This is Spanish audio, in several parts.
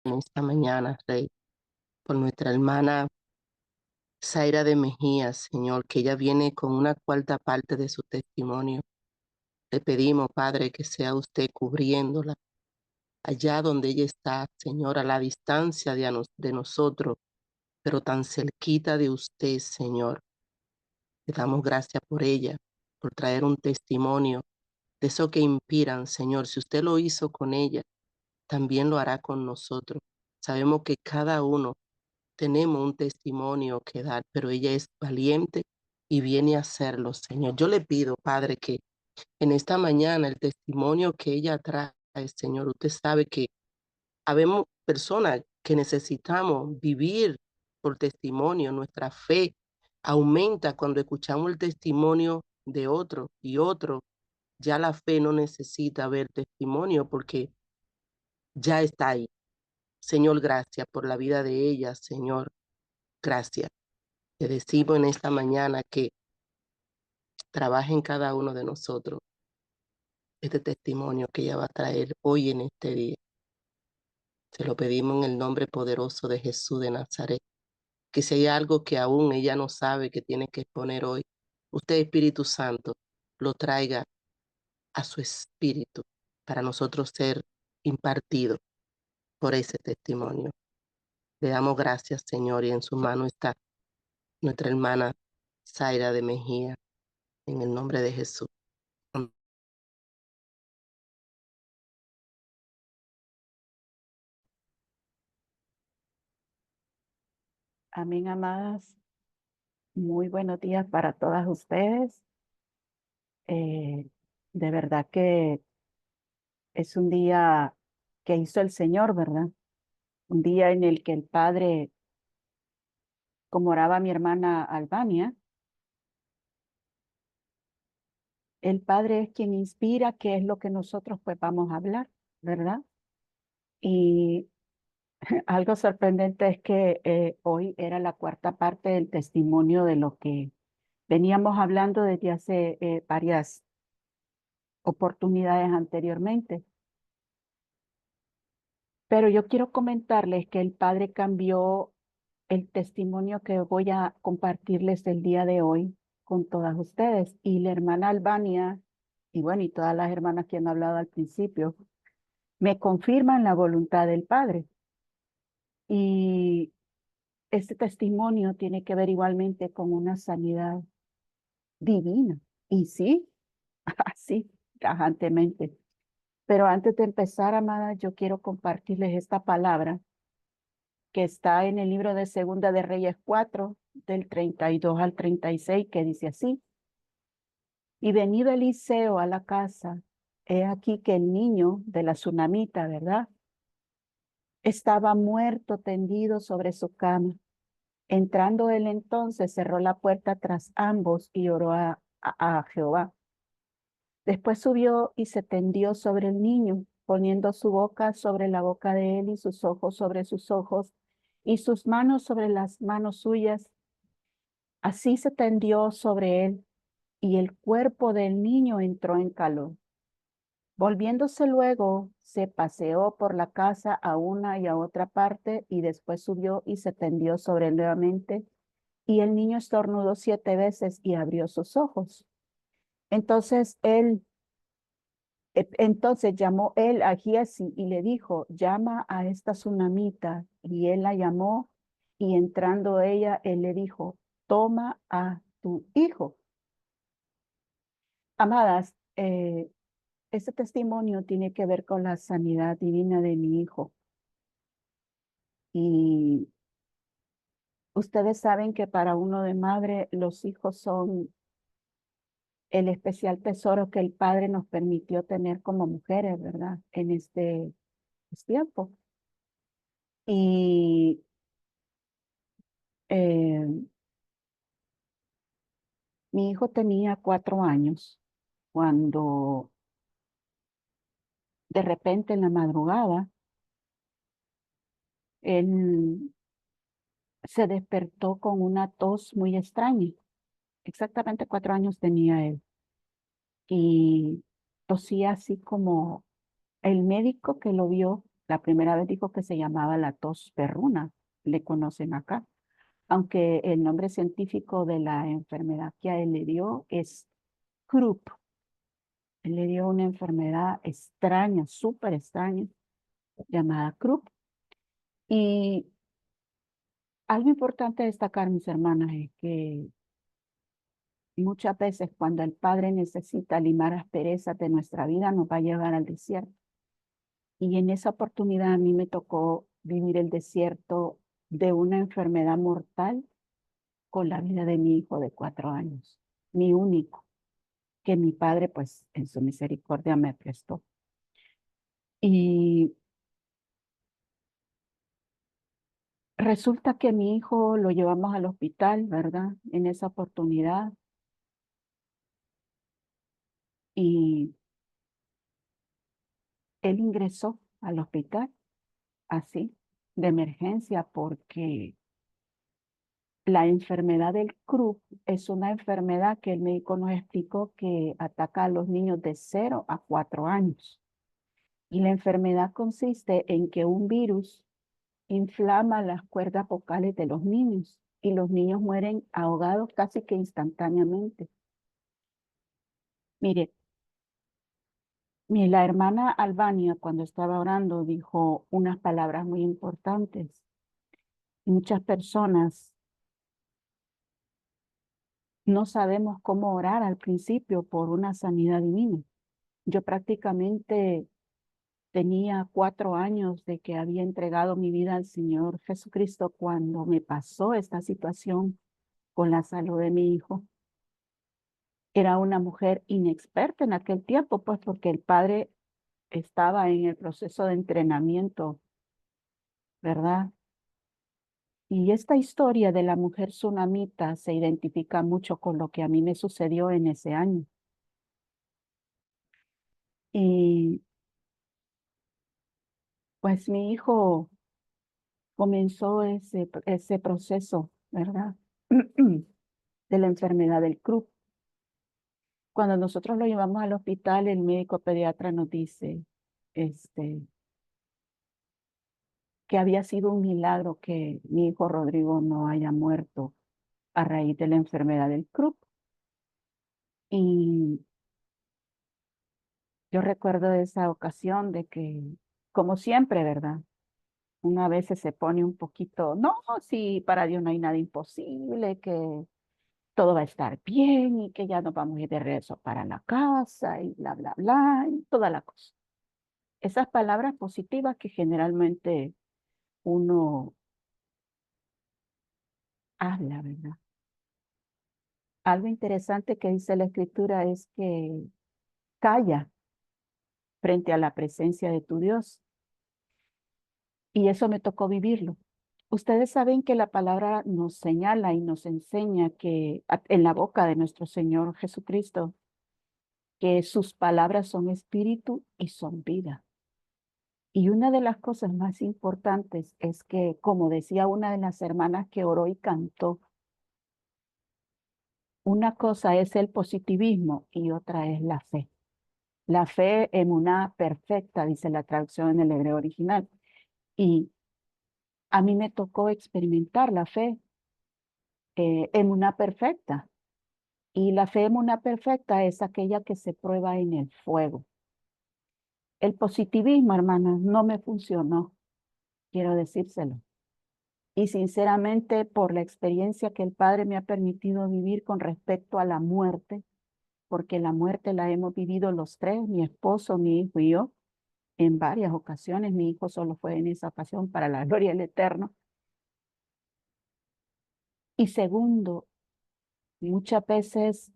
en esta mañana, Rey, por nuestra hermana Zaira de Mejía, Señor, que ella viene con una cuarta parte de su testimonio. Le pedimos, Padre, que sea usted cubriéndola allá donde ella está, Señor, a la distancia de nosotros, pero tan cerquita de usted, Señor. Le damos gracias por ella, por traer un testimonio de eso que inspiran, Señor. Si usted lo hizo con ella, también lo hará con nosotros. Sabemos que cada uno tenemos un testimonio que dar, pero ella es valiente y viene a hacerlo, Señor. Yo le pido, Padre, que en esta mañana el testimonio que ella trae, Señor, usted sabe que habemos personas que necesitamos vivir por testimonio. Nuestra fe aumenta cuando escuchamos el testimonio de otro y otro. Ya la fe no necesita ver testimonio porque ya está ahí. Señor, gracias por la vida de ella, Señor. Gracias. Te decimos en esta mañana que trabaje en cada uno de nosotros este testimonio que ella va a traer hoy en este día. Se lo pedimos en el nombre poderoso de Jesús de Nazaret. Que si hay algo que aún ella no sabe que tiene que exponer hoy, usted, Espíritu Santo, lo traiga a su espíritu para nosotros ser impartidos por ese testimonio. Le damos gracias, Señor, y en su mano está nuestra hermana Zaira de Mejía, en el nombre de Jesús. Amén, amadas. Muy buenos días para todas ustedes. De verdad que es un día que hizo el Señor, ¿verdad? Un día en el que el Padre, como oraba mi hermana Albania, el Padre es quien inspira, que es lo que nosotros pues vamos a hablar, ¿verdad? Y algo sorprendente es que hoy era la cuarta parte del testimonio de lo que veníamos hablando desde hace varias oportunidades anteriormente. Pero yo quiero comentarles que el Padre cambió el testimonio que voy a compartirles el día de hoy con todas ustedes. Y la hermana Albania, y bueno, y todas las hermanas que han hablado al principio, me confirman la voluntad del Padre. Y este testimonio tiene que ver igualmente con una sanidad divina. Y sí, así, tajantemente. Pero antes de empezar, amada, yo quiero compartirles esta palabra que está en el libro de Segunda de Reyes 4, del 32 al 36, que dice así: Y venido Eliseo a la casa, he aquí que el niño de la tsunamita, ¿verdad? Estaba muerto tendido sobre su cama. Entrando él entonces, cerró la puerta tras ambos y oró a Jehová. Después subió y se tendió sobre el niño, poniendo su boca sobre la boca de él y sus ojos sobre sus ojos y sus manos sobre las manos suyas. Así se tendió sobre él y el cuerpo del niño entró en calor. Volviéndose luego, se paseó por la casa a una y a otra parte y después subió y se tendió sobre él nuevamente. Y el niño estornudó 7 veces y abrió sus ojos. Entonces llamó él a Giesi y le dijo: llama a esta tsunamita. Y él la llamó, y entrando ella, él le dijo: toma a tu hijo. Amadas, este testimonio tiene que ver con la sanidad divina de mi hijo. Y ustedes saben que para uno de madre, los hijos son el especial tesoro que el Padre nos permitió tener como mujeres, ¿verdad? En este tiempo. Y eh, mi hijo tenía 4 años cuando de repente en la madrugada él se despertó con una tos muy extraña. Exactamente 4 años tenía él. Y tosía así como el médico que lo vio La primera vez dijo que se llamaba la tos perruna, le conocen acá, aunque el nombre científico de la enfermedad que a él le dio es Krupp. Él le dio una enfermedad extraña, súper extraña, llamada Krupp. Y algo importante a destacar, mis hermanas, es que muchas veces cuando el Padre necesita limar asperezas de nuestra vida, nos va a llevar al desierto. Y en esa oportunidad a mí me tocó vivir el desierto de una enfermedad mortal con la vida de mi hijo de 4 años, mi único, que mi padre pues en su misericordia me prestó. Y resulta que mi hijo lo llevamos al hospital, ¿verdad? En esa oportunidad. Y él ingresó al hospital así, de emergencia, porque la enfermedad del Krupp es una enfermedad que el médico nos explicó que ataca a los niños de 0 a 4 años. Y la enfermedad consiste en que un virus inflama las cuerdas vocales de los niños y los niños mueren ahogados casi que instantáneamente. Mire, la hermana Albania cuando estaba orando dijo unas palabras muy importantes. Muchas personas no sabemos cómo orar al principio por una sanidad divina. Yo prácticamente tenía 4 años de que había entregado mi vida al Señor Jesucristo cuando me pasó esta situación con la salud de mi hijo. Era una mujer inexperta en aquel tiempo, pues porque el padre estaba en el proceso de entrenamiento, ¿verdad? Y esta historia de la mujer tsunamita se identifica mucho con lo que a mí me sucedió en ese año. Y pues mi hijo comenzó ese proceso, ¿verdad? De la enfermedad del Krupp. Cuando nosotros lo llevamos al hospital, el médico pediatra nos dice, este, que había sido un milagro que mi hijo Rodrigo no haya muerto a raíz de la enfermedad del Krupp. Y yo recuerdo esa ocasión de que, como siempre, ¿verdad? Una vez se pone un poquito, no, sí, para Dios no hay nada imposible, que todo va a estar bien y que ya nos vamos a ir de regreso para la casa y bla, bla, bla, y toda la cosa. Esas palabras positivas que generalmente uno habla, ¿verdad? Algo interesante que dice la escritura es que calla frente a la presencia de tu Dios. Y eso me tocó vivirlo. Ustedes saben que la palabra nos señala y nos enseña que en la boca de nuestro Señor Jesucristo, que sus palabras son espíritu y son vida. Y una de las cosas más importantes es que, como decía una de las hermanas que oró y cantó, una cosa es el positivismo y otra es la fe. La fe emuná perfecta, dice la traducción en el hebreo original. Y a mí me tocó experimentar la fe emuná perfecta. Y la fe emuná perfecta es aquella que se prueba en el fuego. El positivismo, hermanas, no me funcionó, quiero decírselo. Y sinceramente, por la experiencia que el Padre me ha permitido vivir con respecto a la muerte, porque la muerte la hemos vivido los tres, mi esposo, mi hijo y yo, en varias ocasiones. Mi hijo solo fue en esa ocasión para la gloria del Eterno. Y segundo, muchas veces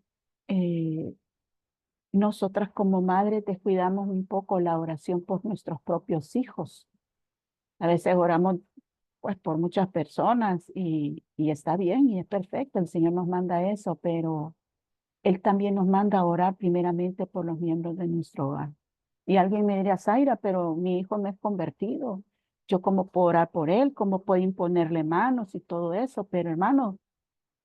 nosotras como madres descuidamos un poco la oración por nuestros propios hijos. A veces oramos pues por muchas personas y está bien y es perfecto, el Señor nos manda eso, pero Él también nos manda a orar primeramente por los miembros de nuestro hogar. Y alguien me dirá, Zaira, pero mi hijo no es convertido. Yo cómo puedo orar por él, cómo puedo imponerle manos y todo eso, pero hermano,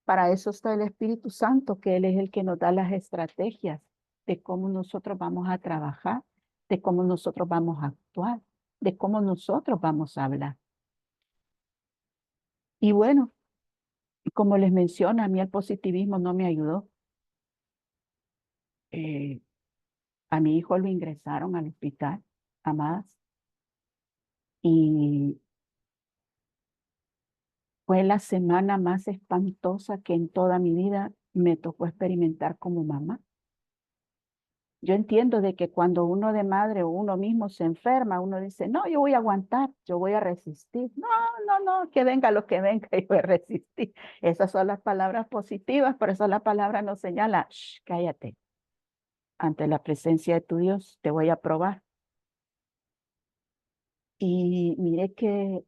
para eso está el Espíritu Santo, que Él es el que nos da las estrategias de cómo nosotros vamos a trabajar, de cómo nosotros vamos a actuar. de cómo nosotros vamos a hablar. Y bueno, como les menciono, a mí el positivismo no me ayudó. Eh, a mi hijo lo ingresaron al hospital, a más, y fue la semana más espantosa que en toda mi vida me tocó experimentar como mamá. Yo entiendo de que cuando uno de madre o uno mismo se enferma, uno dice, no, yo voy a aguantar, yo voy a resistir. No, no, no, que venga lo que venga, yo voy a resistir. Esas son las palabras positivas, por eso la palabra nos señala, "Shh, cállate, ante la presencia de tu Dios te voy a probar". Y mire que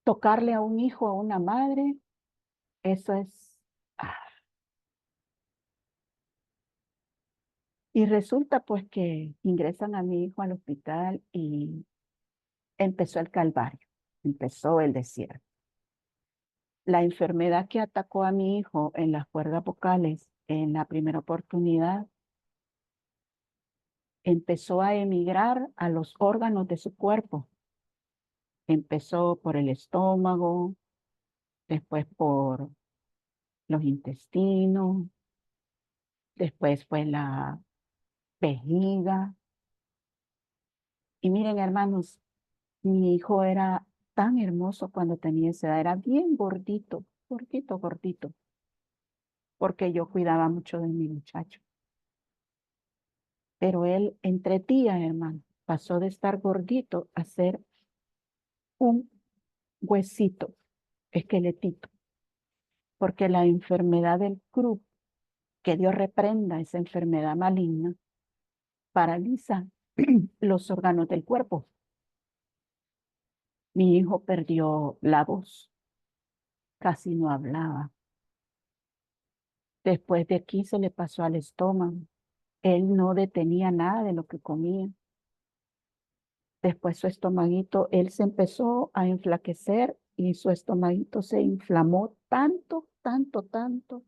tocarle a un hijo, a una madre, eso es... ah. Y resulta pues que ingresan a mi hijo al hospital y empezó el calvario, empezó el desierto. La enfermedad que atacó a mi hijo en las cuerdas vocales en la primera oportunidad empezó a emigrar a los órganos de su cuerpo. Empezó por el estómago, después por los intestinos, después fue la vejiga. Y miren, hermanos, mi hijo era tan hermoso cuando tenía esa edad, era bien gordito, gordito, gordito, porque yo cuidaba mucho de mi muchacho. Pero él entre días, hermano, pasó de estar gordito a ser un huesito, esqueletito, porque la enfermedad del Krupp, que Dios reprenda esa enfermedad maligna, paraliza los órganos del cuerpo. Mi hijo perdió la voz, casi no hablaba. Después de aquí se le pasó al estómago. Él no detenía nada de lo que comía. Después su estomaguito, él se empezó a enflaquecer y su estomaguito se inflamó tanto, tanto, tanto,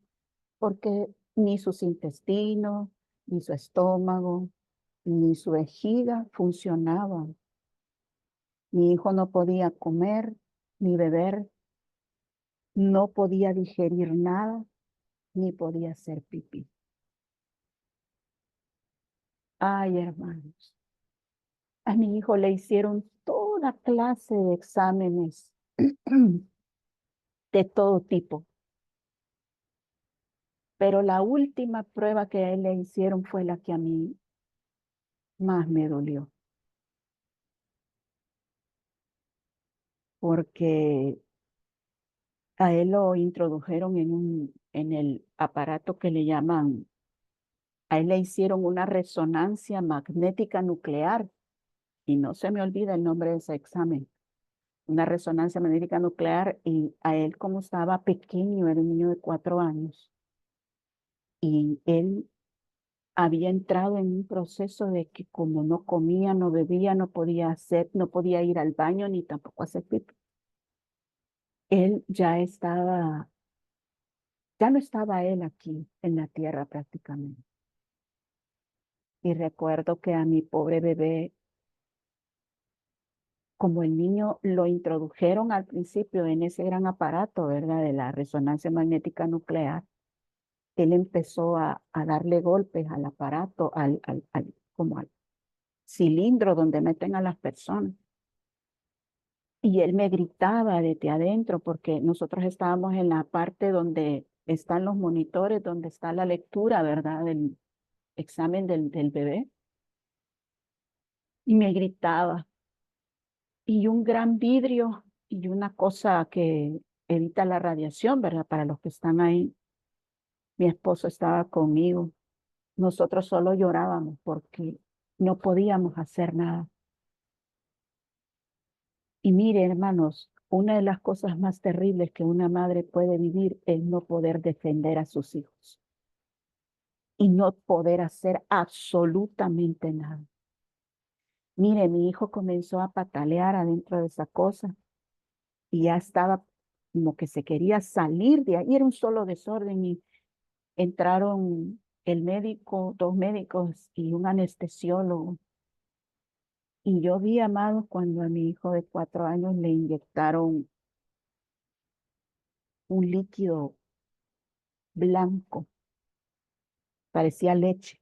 porque ni sus intestinos, ni su estómago, ni su vejiga funcionaban. Mi hijo no podía comer ni beber, no podía digerir nada, ni podía hacer pipí. Ay, hermanos, a mi hijo le hicieron toda clase de exámenes de todo tipo, pero la última prueba que a él le hicieron fue la que a mí más me dolió, porque a él lo introdujeron en el aparato que le llaman, a él le hicieron una resonancia magnética nuclear, y no se me olvida el nombre de ese examen, una resonancia magnética nuclear, y a él como estaba pequeño, era un niño de 4 años, y él había entrado en un proceso de que como no comía, no bebía, no podía hacer, no podía ir al baño ni tampoco hacer pipí. Él ya no estaba él aquí en la tierra prácticamente. Y recuerdo que a mi pobre bebé, como el niño lo introdujeron al principio en ese gran aparato, ¿verdad? De la resonancia magnética nuclear, él empezó a darle golpes al aparato, como al cilindro donde meten a las personas. Y él me gritaba desde adentro porque nosotros estábamos en la parte donde están los monitores, donde está la lectura, ¿verdad? Del examen del bebé. Y me gritaba. Y un gran vidrio y una cosa que evita la radiación, ¿verdad? Para los que están ahí. Mi esposo estaba conmigo. Nosotros solo llorábamos porque no podíamos hacer nada. Y mire, hermanos, una de las cosas más terribles que una madre puede vivir es no poder defender a sus hijos y no poder hacer absolutamente nada. Mire, mi hijo comenzó a patalear adentro de esa cosa y ya estaba como que se quería salir de ahí. Era un solo desorden y entraron el médico, dos médicos y un anestesiólogo. Y yo vi, amados, cuando a mi hijo de 4 años le inyectaron un líquido blanco, parecía leche.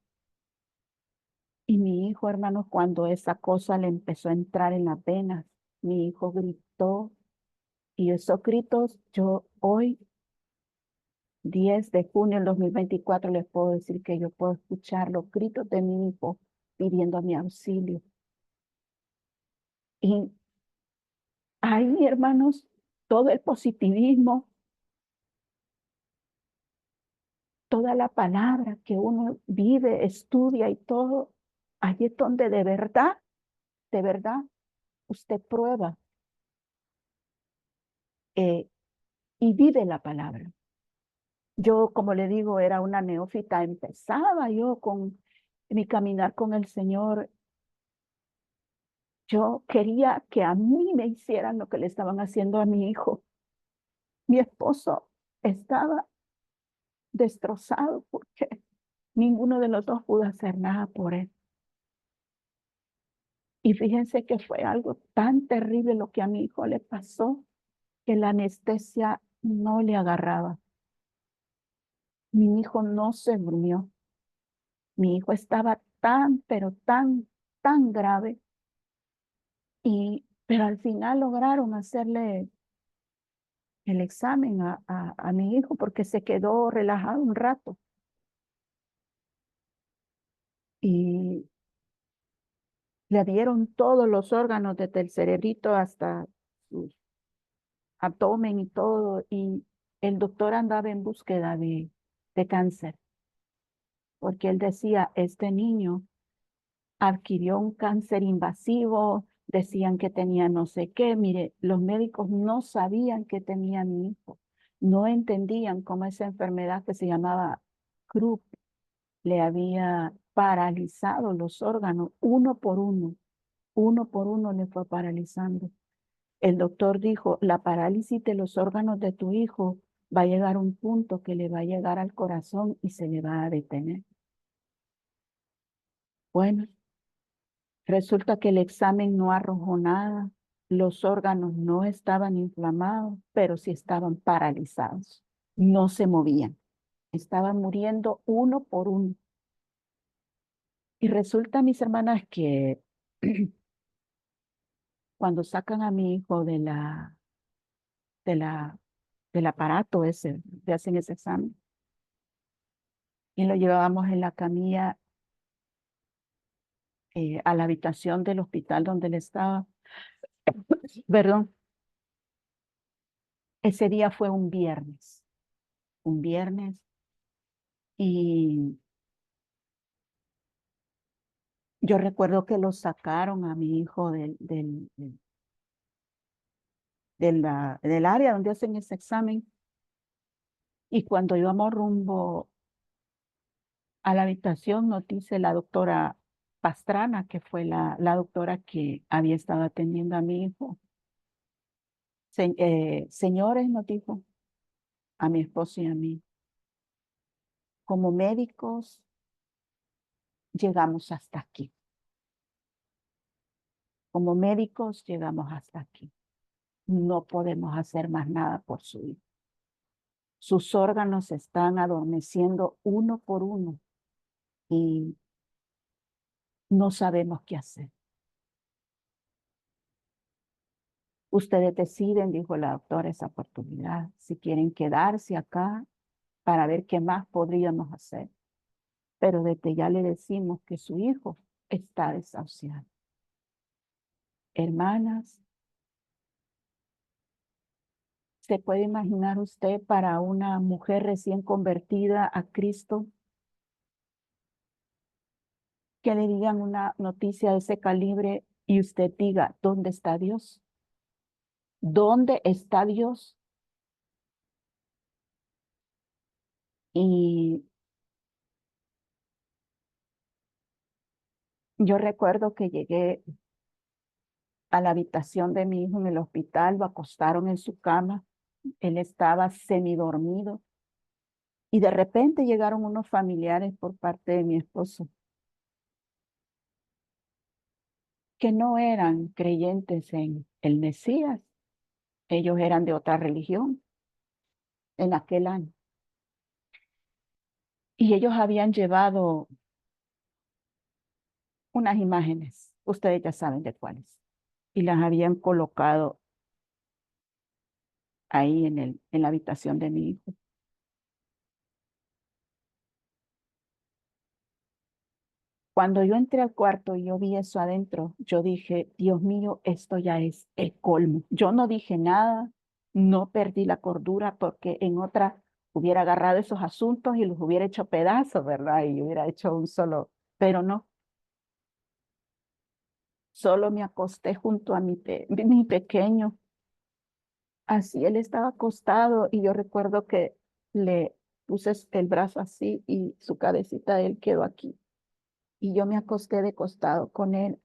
Y mi hijo, hermanos, cuando esa cosa le empezó a entrar en las venas, mi hijo gritó. Y esos gritos, yo hoy, 10 de junio del 2024, les puedo decir que yo puedo escuchar los gritos de mi hijo pidiendo mi auxilio. Y ahí, hermanos, todo el positivismo, toda la palabra que uno vive, estudia y todo, allí es donde de verdad, usted prueba eh, y vive la palabra. Yo, como le digo, era una neófita, empezaba yo con mi caminar con el Señor. Yo quería que a mí me hicieran lo que le estaban haciendo a mi hijo. Mi esposo estaba destrozado porque ninguno de los dos pudo hacer nada por él. Y fíjense que fue algo tan terrible lo que a mi hijo le pasó, que la anestesia no le agarraba. Mi hijo no se durmió. Mi hijo estaba tan, pero tan grave. Pero al final lograron hacerle el examen a mi hijo porque se quedó relajado un rato. Y le dieron todos los órganos desde el cerebrito hasta su abdomen y todo. Y el doctor andaba en búsqueda de cáncer, porque él decía, este niño adquirió un cáncer invasivo, decían que tenía no sé qué. Mire, los médicos no sabían que tenía mi hijo, no entendían cómo esa enfermedad que se llamaba Krupp le había paralizado los órganos uno por uno le fue paralizando. El doctor dijo, la parálisis de los órganos de tu hijo va a llegar a un punto que le va a llegar al corazón y se le va a detener. Bueno, resulta que el examen no arrojó nada, los órganos no estaban inflamados, pero sí estaban paralizados, no se movían, estaban muriendo uno por uno. Y resulta, mis hermanas, que cuando sacan a mi hijo de la, del aparato ese, le hacen ese examen, y lo llevábamos en la camilla a la habitación del hospital donde él estaba. Perdón, ese día fue un viernes, y yo recuerdo que lo sacaron a mi hijo del área donde hacen ese examen, y cuando íbamos rumbo a la habitación nos dice la doctora Pastrana, que fue la doctora que había estado atendiendo a mi hijo. Señores, nos dijo a mi esposo y a mí, como médicos llegamos hasta aquí. Como médicos llegamos hasta aquí. No podemos hacer más nada por su hijo. Sus órganos se están adormeciendo uno por uno y no sabemos qué hacer. Ustedes deciden, dijo la doctora, esa oportunidad, si quieren quedarse acá para ver qué más podríamos hacer. Pero desde ya le decimos que su hijo está desahuciado. Hermanas, ¿se puede imaginar usted para una mujer recién convertida a Cristo que le digan una noticia de ese calibre y usted diga, ¿dónde está Dios? ¿Dónde está Dios? Y yo recuerdo que llegué a la habitación de mi hijo en el hospital, lo acostaron en su cama, él estaba semidormido y de repente llegaron unos familiares por parte de mi esposo. que no eran creyentes en el Mesías. Ellos eran de otra religión en aquel año. Y ellos habían llevado unas imágenes, ustedes ya saben de cuáles, y las habían colocado ahí en la habitación de mi hijo. Cuando yo entré al cuarto y yo vi eso adentro, yo dije, Dios mío, esto ya es el colmo. Yo no dije nada, no perdí la cordura porque en otra hubiera agarrado esos asuntos y los hubiera hecho pedazos, ¿verdad? Y hubiera hecho un solo, pero no, solo me acosté junto a mi pequeño. Así él estaba acostado y yo recuerdo que le puse el brazo así y su cabecita de él quedó aquí. Y yo me acosté de costado con él.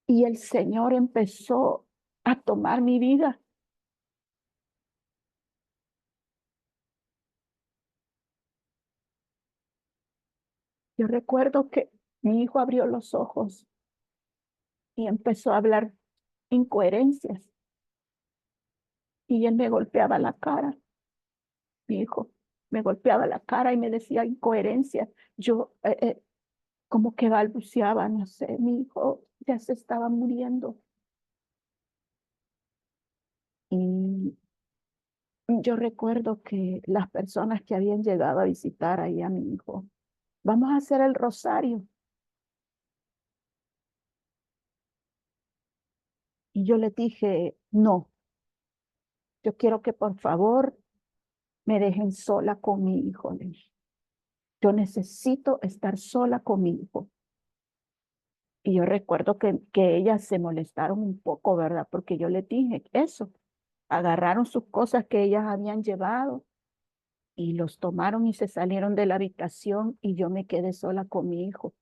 Y el Señor empezó a tomar mi vida. Yo recuerdo que mi hijo abrió los ojos y empezó a hablar incoherencias. Y él me golpeaba la cara, mi hijo me golpeaba la cara y me decía incoherencias. Yo como que balbuceaba, no sé, mi hijo ya se estaba muriendo. Y yo recuerdo que las personas que habían llegado a visitar ahí a mi hijo, vamos a hacer el rosario. Y yo le dije, no, yo quiero que por favor me dejen sola con mi hijo. Le dije, yo necesito estar sola con mi hijo. Y yo recuerdo que ellas se molestaron un poco, ¿verdad? Porque yo les dije eso. Agarraron sus cosas que ellas habían llevado y los tomaron y se salieron de la habitación y yo me quedé sola con mi hijo.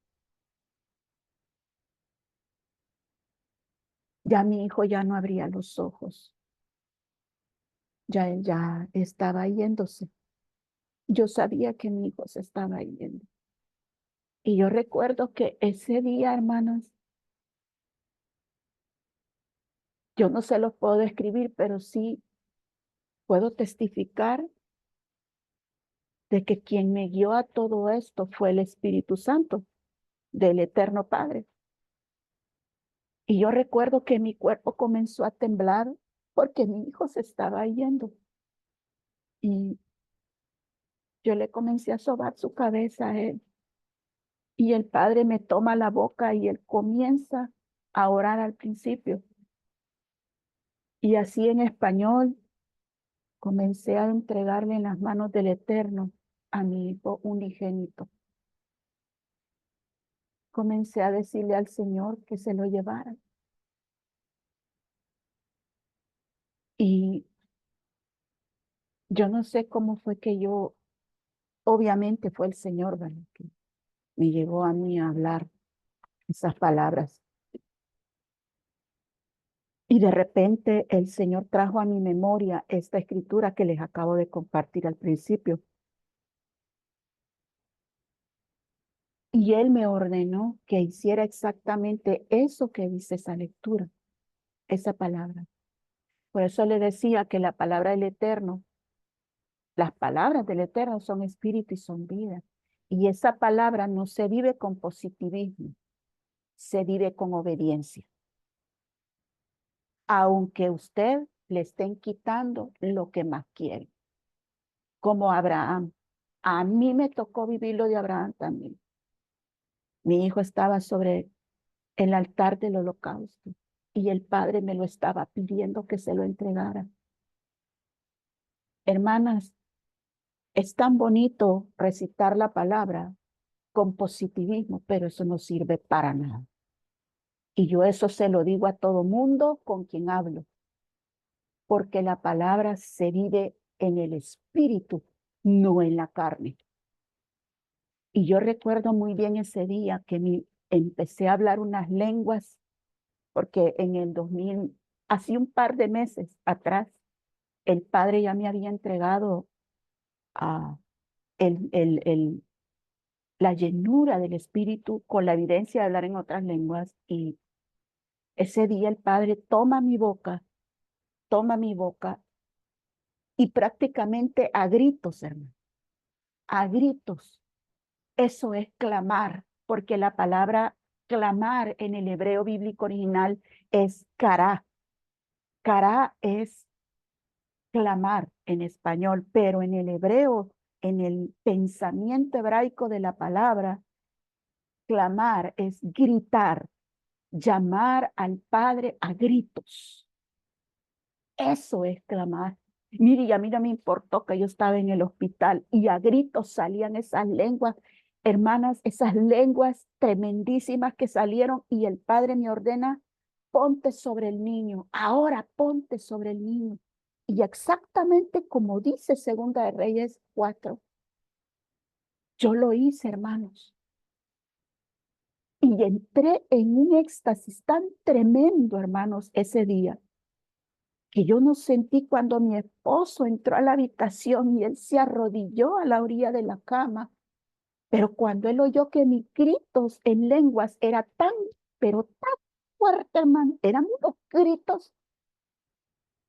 Ya mi hijo ya no abría los ojos, ya él ya estaba yéndose. Yo sabía que mi hijo se estaba yendo. Y yo recuerdo que ese día, hermanas, yo no se los puedo describir, pero sí puedo testificar de que quien me guió a todo esto fue el Espíritu Santo del Eterno Padre. Y yo recuerdo que mi cuerpo comenzó a temblar porque mi hijo se estaba yendo. Y yo le comencé a sobar su cabeza a él. Y el Padre me toma la boca y él comienza a orar al principio. Y así en español comencé a entregarle en las manos del Eterno a mi hijo unigénito. Comencé a decirle al Señor que se lo llevara. Y yo no sé cómo fue que yo, obviamente fue el Señor, ¿verdad?, que me llevó a mí a hablar esas palabras. Y de repente el Señor trajo a mi memoria esta escritura que les acabo de compartir al principio. Y Él me ordenó que hiciera exactamente eso que dice esa lectura, esa palabra. Por eso le decía que la palabra del Eterno, las palabras del Eterno son espíritu y son vida. Y esa palabra no se vive con positivismo, se vive con obediencia. Aunque usted le estén quitando lo que más quiere, como Abraham. A mí me tocó vivir lo de Abraham también. Mi hijo estaba sobre el altar del holocausto y el padre me lo estaba pidiendo que se lo entregara. Hermanas, es tan bonito recitar la palabra con positivismo, pero eso no sirve para nada. Y yo eso se lo digo a todo mundo con quien hablo, porque la palabra se vive en el espíritu, no en la carne. Y yo recuerdo muy bien ese día que empecé a hablar unas lenguas, porque en el 2000, hace un par de meses atrás, el padre ya me había entregado a el la llenura del Espíritu con la evidencia de hablar en otras lenguas. Y ese día el Padre toma mi boca y prácticamente a gritos, hermano, a gritos. Eso es clamar, porque la palabra clamar en el hebreo bíblico original es kará. Kará es clamar en español, pero en el hebreo, en el pensamiento hebraico de la palabra, clamar es gritar, llamar al Padre a gritos. Eso es clamar. Mire, y a mí no me importó que yo estaba en el hospital y a gritos salían esas lenguas, hermanas, esas lenguas tremendísimas que salieron y el Padre me ordena, ponte sobre el niño, ahora ponte sobre el niño. Y exactamente como dice Segunda de Reyes 4, yo lo hice, hermanos. Y entré en un éxtasis tan tremendo, hermanos, ese día que yo no sentí cuando mi esposo entró a la habitación y él se arrodilló a la orilla de la cama, pero cuando él oyó que mis gritos en lenguas era tan, pero tan fuerte, hermano, eran unos gritos,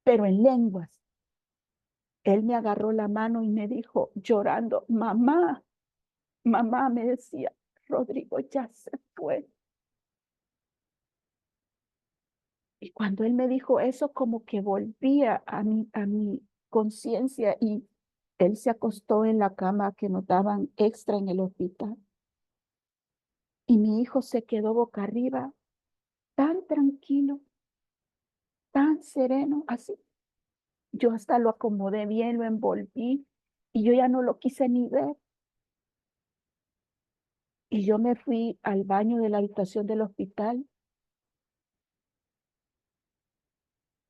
pero en lenguas, él me agarró la mano y me dijo llorando, mamá, mamá, me decía, Rodrigo ya se fue. Y cuando él me dijo eso, como que volvía a mi conciencia y él se acostó en la cama que nos daban extra en el hospital. Y mi hijo se quedó boca arriba, tan tranquilo, tan sereno, así. Yo hasta lo acomodé bien, lo envolví y yo ya no lo quise ni ver. Y yo me fui al baño de la habitación del hospital.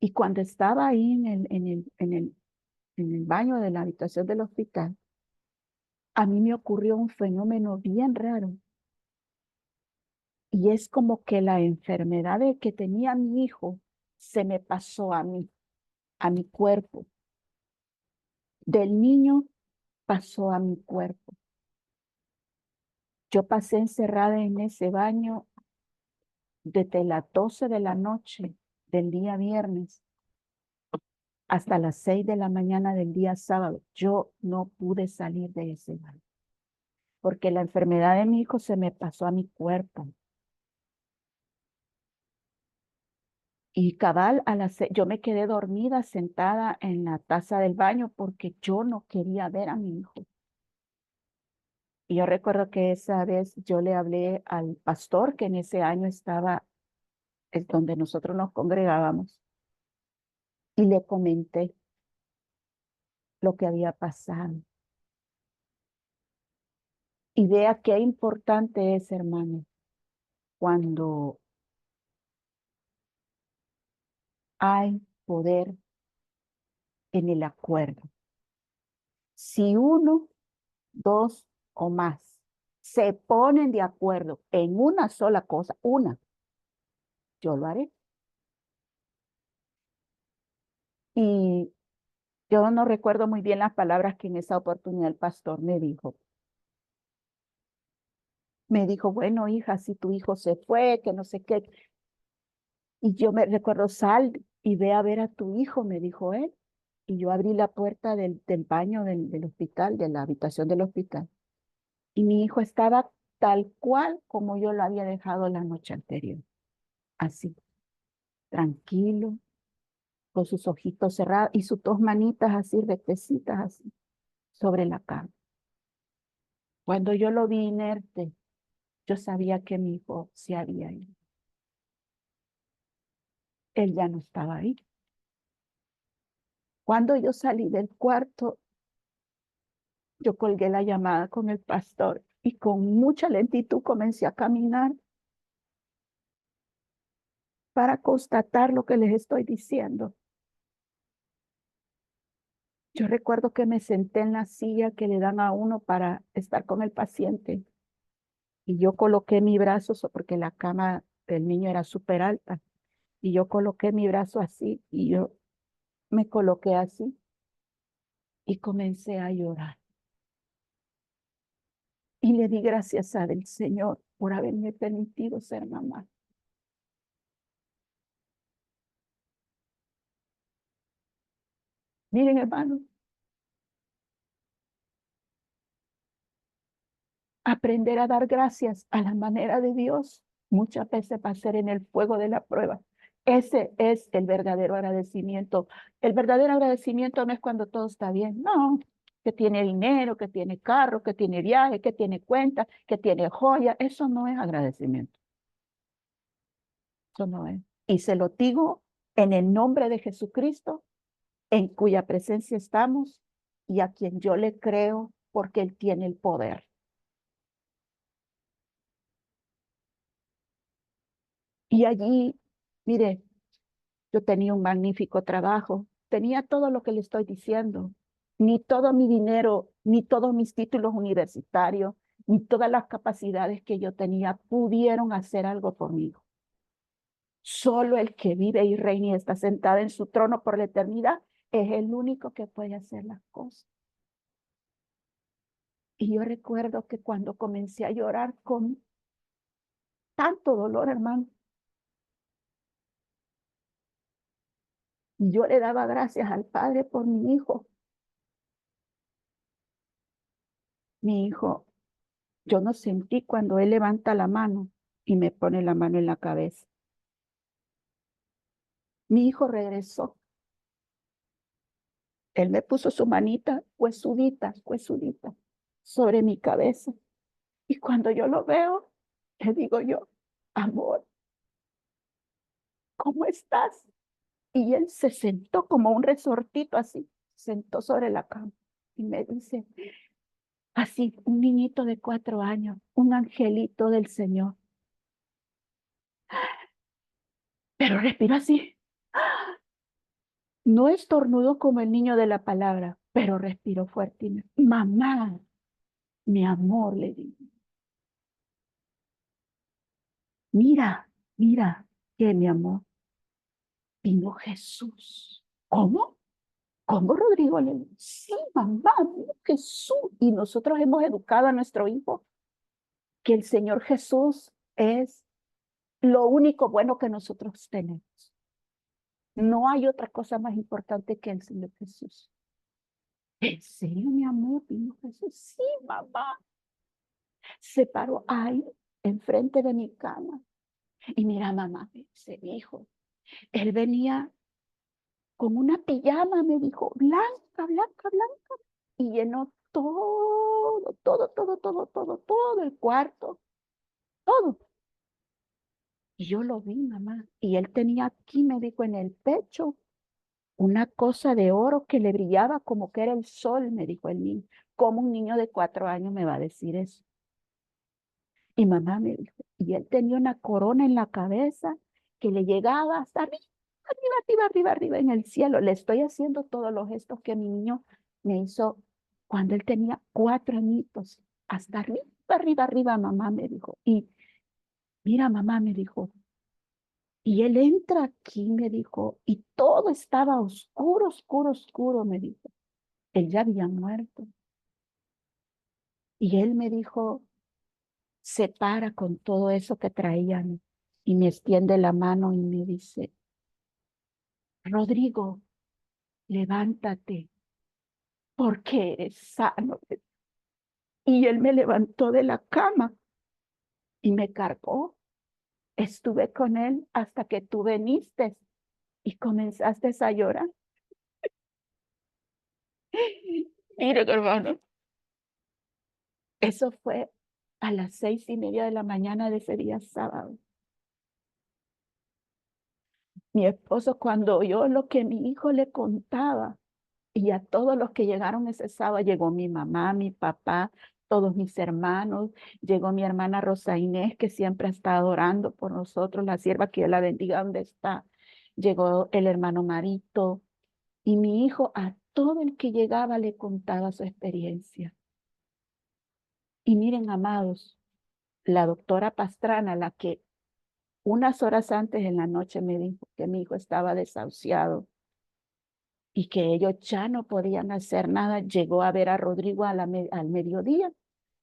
Y cuando estaba ahí en el baño de la habitación del hospital, a mí me ocurrió un fenómeno bien raro. Y es como que la enfermedad de que tenía mi hijo se me pasó a mi cuerpo. Del niño pasó a mi cuerpo. Yo pasé encerrada en ese baño desde las 12 de la noche del día viernes hasta las 6 de la mañana del día sábado. Yo no pude salir de ese baño porque la enfermedad de mi hijo se me pasó a mi cuerpo. Y cabal, yo me quedé dormida sentada en la taza del baño porque yo no quería ver a mi hijo. Y yo recuerdo que esa vez yo le hablé al pastor que en ese año estaba, es donde nosotros nos congregábamos, y le comenté lo que había pasado. Y vea qué importante es, hermano, cuando hay poder en el acuerdo. Si uno, dos o más se ponen de acuerdo en una sola cosa, yo lo haré. Y yo no recuerdo muy bien las palabras que en esa oportunidad el pastor me dijo. Me dijo, bueno, hija, si tu hijo se fue, que no sé qué. Y yo me recuerdo, sal y ve a ver a tu hijo, me dijo él. Y yo abrí la puerta del baño del hospital, de la habitación del hospital. Y mi hijo estaba tal cual como yo lo había dejado la noche anterior. Así, tranquilo, con sus ojitos cerrados y sus dos manitas así, rectecitas, así, sobre la cama. Cuando yo lo vi inerte, yo sabía que mi hijo se había ido. Él ya no estaba ahí. Cuando yo salí del cuarto, yo colgué la llamada con el pastor y con mucha lentitud comencé a caminar para constatar lo que les estoy diciendo. Yo recuerdo que me senté en la silla que le dan a uno para estar con el paciente y yo coloqué mi brazo, porque la cama del niño era súper alta, y yo coloqué mi brazo así y yo me coloqué así y comencé a llorar. Y le di gracias al Señor por haberme permitido ser mamá. Miren, hermanos, aprender a dar gracias a la manera de Dios muchas veces va a ser en el fuego de la prueba. Ese es el verdadero agradecimiento. El verdadero agradecimiento no es cuando todo está bien, no, que tiene dinero, que tiene carro, que tiene viaje, que tiene cuenta, que tiene joya. Eso no es agradecimiento. Eso no es. Y se lo digo en el nombre de Jesucristo, en cuya presencia estamos y a quien yo le creo porque Él tiene el poder. Y allí, mire, yo tenía un magnífico trabajo, tenía todo lo que le estoy diciendo, ni todo mi dinero, ni todos mis títulos universitarios, ni todas las capacidades que yo tenía pudieron hacer algo conmigo. Solo el que vive y reina y está sentado en su trono por la eternidad es el único que puede hacer las cosas. Y yo recuerdo que cuando comencé a llorar con tanto dolor, hermano, yo le daba gracias al Padre por mi hijo. Mi hijo, yo no sentí cuando él levanta la mano y me pone la mano en la cabeza. Mi hijo regresó. Él me puso su manita huesudita, sobre mi cabeza. Y cuando yo lo veo, le digo yo, amor, ¿cómo estás? Y él se sentó como un resortito así, sentó sobre la cama y me dice, así, un niñito de 4 años, un angelito del Señor. Pero respiro así. No estornudo como el niño de la palabra, pero respiro fuerte. Mamá, mi amor, le digo. Mira, mira, que mi amor, vino Jesús. ¿Cómo? ¿Cómo, Rodrigo? Le digo, sí, mamá, vino Jesús. Y nosotros hemos educado a nuestro hijo que el Señor Jesús es lo único bueno que nosotros tenemos. No hay otra cosa más importante que el Señor Jesús. ¿En serio, mi amor? Vino Jesús. Sí, mamá. Se paró ahí, enfrente de mi cama. Y mira, mamá, me dice, hijo, él venía con una pijama, me dijo, blanca, y llenó todo el cuarto, todo. Y yo lo vi, mamá. Y él tenía aquí, me dijo, en el pecho, una cosa de oro que le brillaba como que era el sol, me dijo el niño. ¿Cómo un niño de 4 años me va a decir eso? Y mamá me dijo, y él tenía una corona en la cabeza que le llegaba hasta arriba en el cielo. Le estoy haciendo todos los gestos que mi niño me hizo cuando él tenía 4 añitos. Hasta arriba, mamá me dijo. Y mira, mamá me dijo, y él entra aquí, me dijo, y todo estaba oscuro, me dijo. Él ya había muerto. Y él me dijo, se para con todo eso que traían y me extiende la mano y me dice, Rodrigo, levántate porque eres sano. Y él me levantó de la cama y me cargó. Estuve con él hasta que tú viniste y comenzaste a llorar. Mire, hermano, eso fue a las 6:30 de la mañana de ese día sábado. Mi esposo, cuando oyó lo que mi hijo le contaba, y a todos los que llegaron ese sábado, llegó mi mamá, mi papá, todos mis hermanos, llegó mi hermana Rosa Inés, que siempre ha estado orando por nosotros, la sierva que Dios la bendiga donde está. Llegó el hermano Marito, y mi hijo a todo el que llegaba le contaba su experiencia. Y miren, amados, la doctora Pastrana, la que unas horas antes en la noche me dijo que mi hijo estaba desahuciado y que ellos ya no podían hacer nada, llegó a ver a Rodrigo al mediodía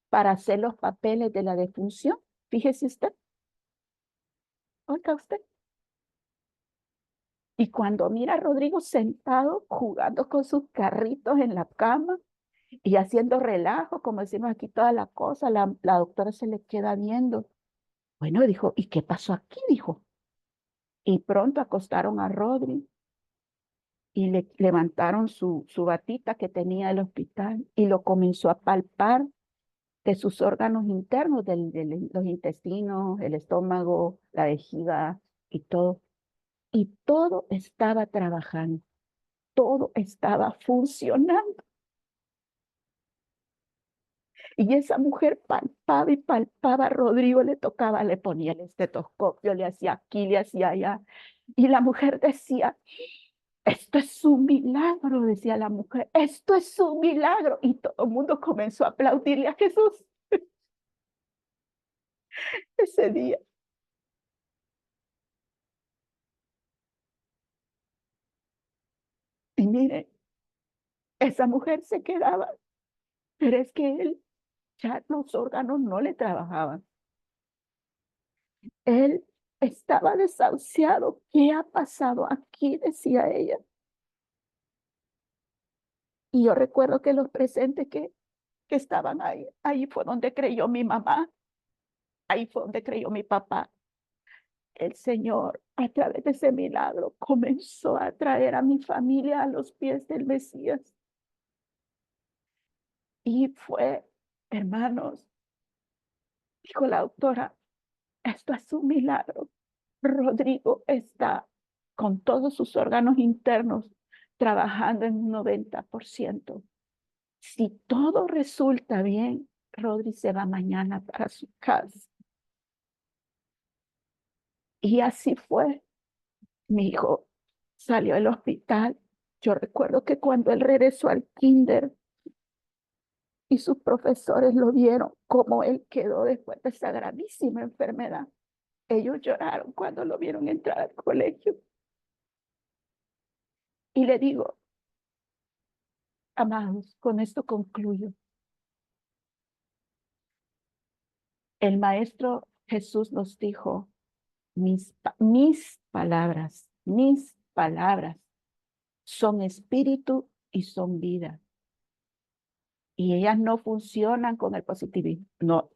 para hacer los papeles de la defunción. Fíjese usted, oiga usted. Y cuando mira a Rodrigo sentado jugando con sus carritos en la cama y haciendo relajo, como decimos aquí toda la cosa, la doctora se le queda viendo. Bueno, dijo, ¿y qué pasó aquí? Dijo. Y pronto acostaron a Rodri y le levantaron su batita que tenía del hospital y lo comenzó a palpar de sus órganos internos, los intestinos, el estómago, la vejiga y todo. Y todo estaba trabajando, todo estaba funcionando. Y esa mujer palpaba y palpaba, a Rodrigo le tocaba, le ponía el estetoscopio, le hacía aquí, le hacía allá. Y la mujer decía, esto es un milagro, decía la mujer, esto es un milagro. Y todo el mundo comenzó a aplaudirle a Jesús ese día. Y mire, esa mujer se quedaba, pero es que él ya los órganos no le trabajaban. Él estaba desahuciado. ¿Qué ha pasado aquí? Decía ella. Y yo recuerdo que los presentes que estaban ahí, ahí fue donde creyó mi mamá, ahí fue donde creyó mi papá. El Señor, a través de ese milagro, comenzó a traer a mi familia a los pies del Mesías. Y fue, hermanos, dijo la doctora, esto es un milagro. Rodrigo está con todos sus órganos internos trabajando en un 90%. Si todo resulta bien, Rodri se va mañana para su casa. Y así fue. Mi hijo salió del hospital. Yo recuerdo que cuando él regresó al kinder y sus profesores lo vieron, cómo él quedó después de esa gravísima enfermedad. Ellos lloraron cuando lo vieron entrar al colegio. Y le digo, amados, con esto concluyo. El Maestro Jesús nos dijo, mis palabras son espíritu y son vida. Y ellas no funcionan con el positivismo. No,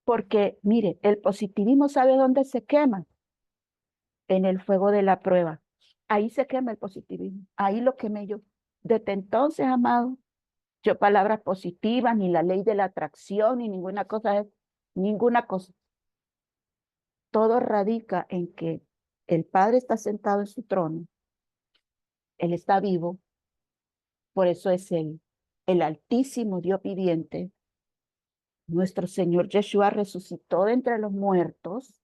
porque mire, el positivismo ¿sabe dónde se quema? En el fuego de la prueba. Ahí se quema el positivismo. Ahí lo quemé yo. Desde entonces, amado, yo palabras positivas, ni la ley de la atracción, ni ninguna cosa. Todo radica en que el Padre está sentado en su trono, Él está vivo, por eso es el Altísimo Dios viviente. Nuestro Señor Yeshua resucitó de entre los muertos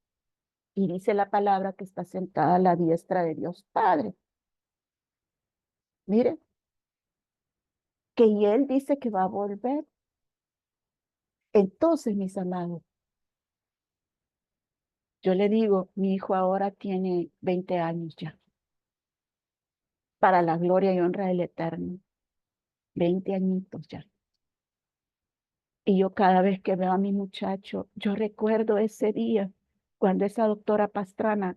y dice la palabra que está sentada a la diestra de Dios Padre. Mire, que y Él dice que va a volver. Entonces, mis amados, yo le digo, mi hijo ahora tiene 20 años ya, para la gloria y honra del Eterno. 20 añitos ya. Y yo cada vez que veo a mi muchacho, yo recuerdo ese día cuando esa doctora Pastrana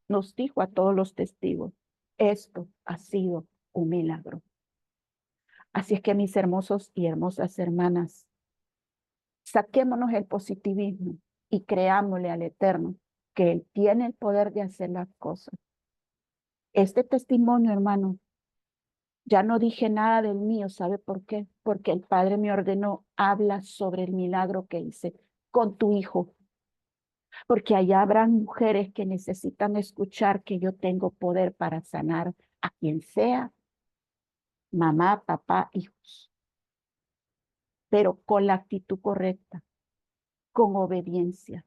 nos dijo a todos los testigos, esto ha sido un milagro. Así es que mis hermosos y hermosas hermanas, saquémonos el positivismo y creámosle al Eterno que Él tiene el poder de hacer las cosas. Este testimonio, hermano, ya no dije nada del mío, ¿sabe por qué? Porque el Padre me ordenó, habla sobre el milagro que hice con tu hijo, porque allá habrán mujeres que necesitan escuchar que yo tengo poder para sanar a quien sea, mamá, papá, hijos, pero con la actitud correcta, con obediencia,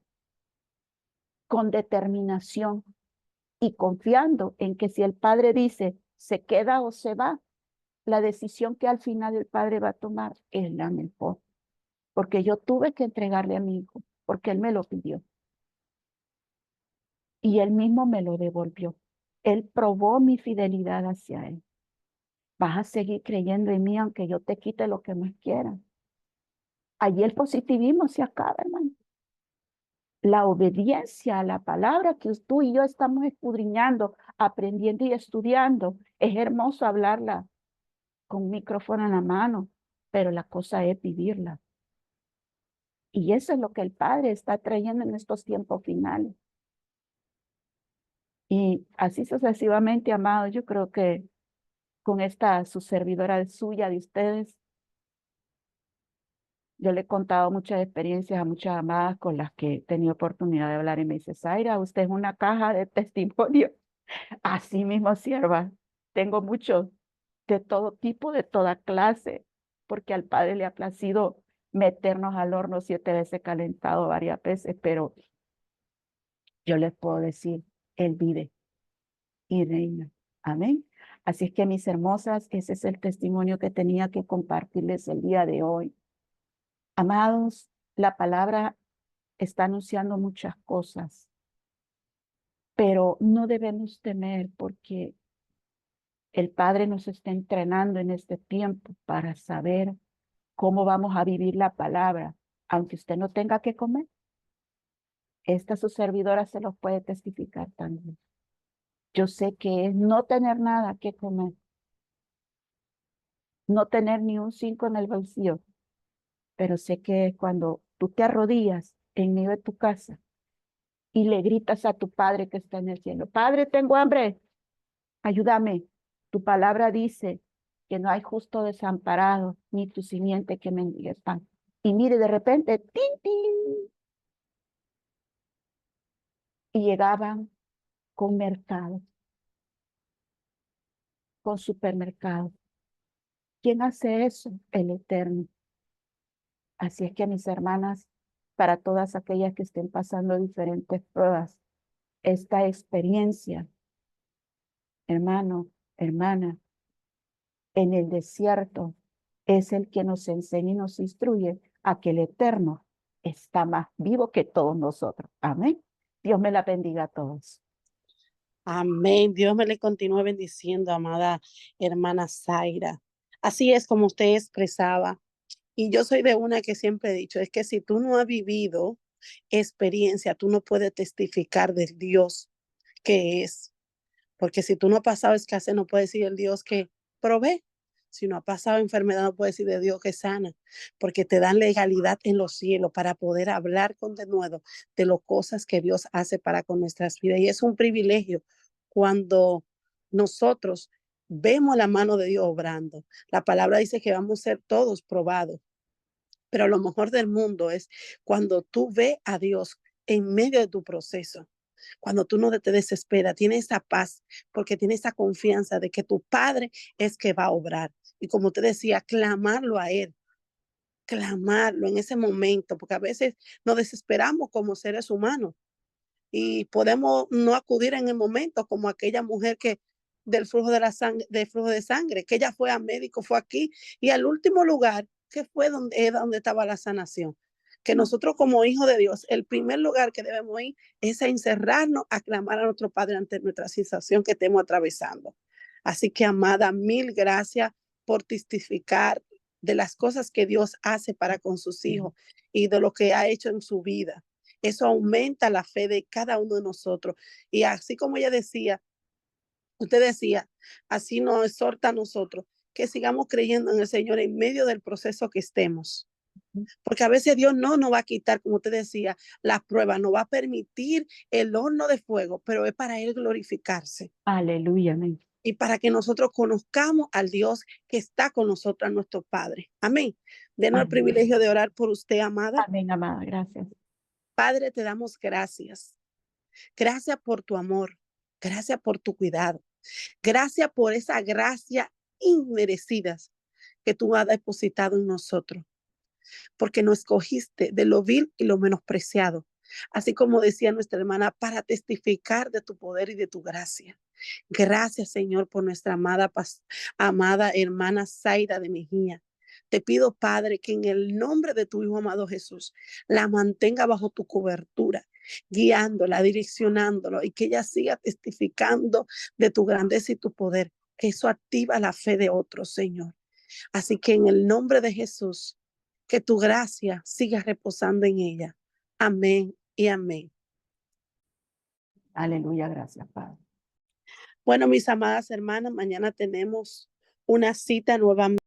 con determinación y confiando en que si el Padre dice se queda o se va, la decisión que al final el Padre va a tomar es la mejor. Porque yo tuve que entregarle a mi hijo, porque él me lo pidió. Y él mismo me lo devolvió. Él probó mi fidelidad hacia él. Vas a seguir creyendo en mí aunque yo te quite lo que más quieras. Allí el positivismo se acaba, hermano. La obediencia a la palabra que tú y yo estamos escudriñando, aprendiendo y estudiando. Es hermoso hablarla con un micrófono en la mano, pero la cosa es vivirla. Y eso es lo que el Padre está trayendo en estos tiempos finales. Y así sucesivamente, amados, yo creo que con esta su servidora suya de ustedes, yo le he contado muchas experiencias a muchas amadas con las que he tenido oportunidad de hablar y me dice, Zaira, usted es una caja de testimonio. Así mismo, sierva, tengo muchos de todo tipo, de toda clase, porque al Padre le ha placido meternos al horno 7 veces calentado varias veces, pero yo les puedo decir, Él vive y reina. Amén. Así es que, mis hermosas, ese es el testimonio que tenía que compartirles el día de hoy. Amados, la palabra está anunciando muchas cosas, pero no debemos temer porque el Padre nos está entrenando en este tiempo para saber cómo vamos a vivir la palabra, aunque usted no tenga que comer. Esta su servidora se los puede testificar también. Yo sé que es no tener nada que comer, no tener ni un 5 en el bolsillo, pero sé que cuando tú te arrodillas en medio de tu casa y le gritas a tu Padre que está en el cielo, Padre, tengo hambre, ayúdame. Tu palabra dice que no hay justo desamparado, ni tu simiente que mendigue pan. Y mire, de repente, ¡tin, tin! Y llegaban con mercado, con supermercado. ¿Quién hace eso? El Eterno. Así es que, mis hermanas, para todas aquellas que estén pasando diferentes pruebas, esta experiencia, hermano, hermana, en el desierto, es el que nos enseña y nos instruye a que el Eterno está más vivo que todos nosotros. Amén. Dios me la bendiga a todos. Amén. Dios me le continúe bendiciendo, amada hermana Zaira. Así es como usted expresaba. Y yo soy de una que siempre he dicho, es que si tú no has vivido experiencia, tú no puedes testificar del Dios que es. Porque si tú no has pasado escasez, no puedes decir el Dios que provee. Si no ha pasado enfermedad, no puedes decir de Dios que sana. Porque te dan legalidad en los cielos para poder hablar con denuedo de las cosas que Dios hace para con nuestras vidas. Y es un privilegio cuando nosotros vemos la mano de Dios obrando. La palabra dice que vamos a ser todos probados. Pero lo mejor del mundo es cuando tú ves a Dios en medio de tu proceso, cuando tú no te desesperas, tienes esa paz, porque tienes esa confianza de que tu Padre es que va a obrar. Y como te decía, clamarlo a Él, clamarlo en ese momento, porque a veces nos desesperamos como seres humanos y podemos no acudir en el momento, como aquella mujer que del flujo de la sangre, del flujo de sangre, que ella fue a médico, fue aquí, y al último lugar, que fue donde estaba la sanación. Que nosotros como hijos de Dios, el primer lugar que debemos ir es a encerrarnos, a clamar a nuestro Padre ante nuestra situación que estemos atravesando. Así que, amada, mil gracias por testificar de las cosas que Dios hace para con sus hijos y de lo que ha hecho en su vida. Eso aumenta la fe de cada uno de nosotros. Y así como ella decía, usted decía, así nos exhorta a nosotros que sigamos creyendo en el Señor en medio del proceso que estemos. Porque a veces Dios no nos va a quitar, como usted decía, la prueba, nos va a permitir el horno de fuego, pero es para Él glorificarse Aleluya, amén. y para que nosotros conozcamos al Dios que está con nosotros, nuestro Padre. Amén. Denos el Amén, privilegio de orar por usted, amada. amén, amada, gracias. Padre, te damos gracias. Gracias por tu amor. Gracias por tu cuidado. Gracias por esa gracia inmerecida que tú has depositado en nosotros, porque nos escogiste de lo vil y lo menospreciado, así como decía nuestra hermana, para testificar de tu poder y de tu gracia. Gracias, Señor, por nuestra amada hermana Zaira de Mejía. Te pido, Padre, que en el nombre de tu Hijo amado Jesús, la mantenga bajo tu cobertura, guiándola, direccionándolo y que ella siga testificando de tu grandeza y tu poder que eso activa la fe de otros, Señor. Así que en el nombre de Jesús, que tu gracia siga reposando en ella. Amén y amén. Aleluya, gracias, Padre. Bueno, mis amadas hermanas, mañana tenemos una cita nuevamente.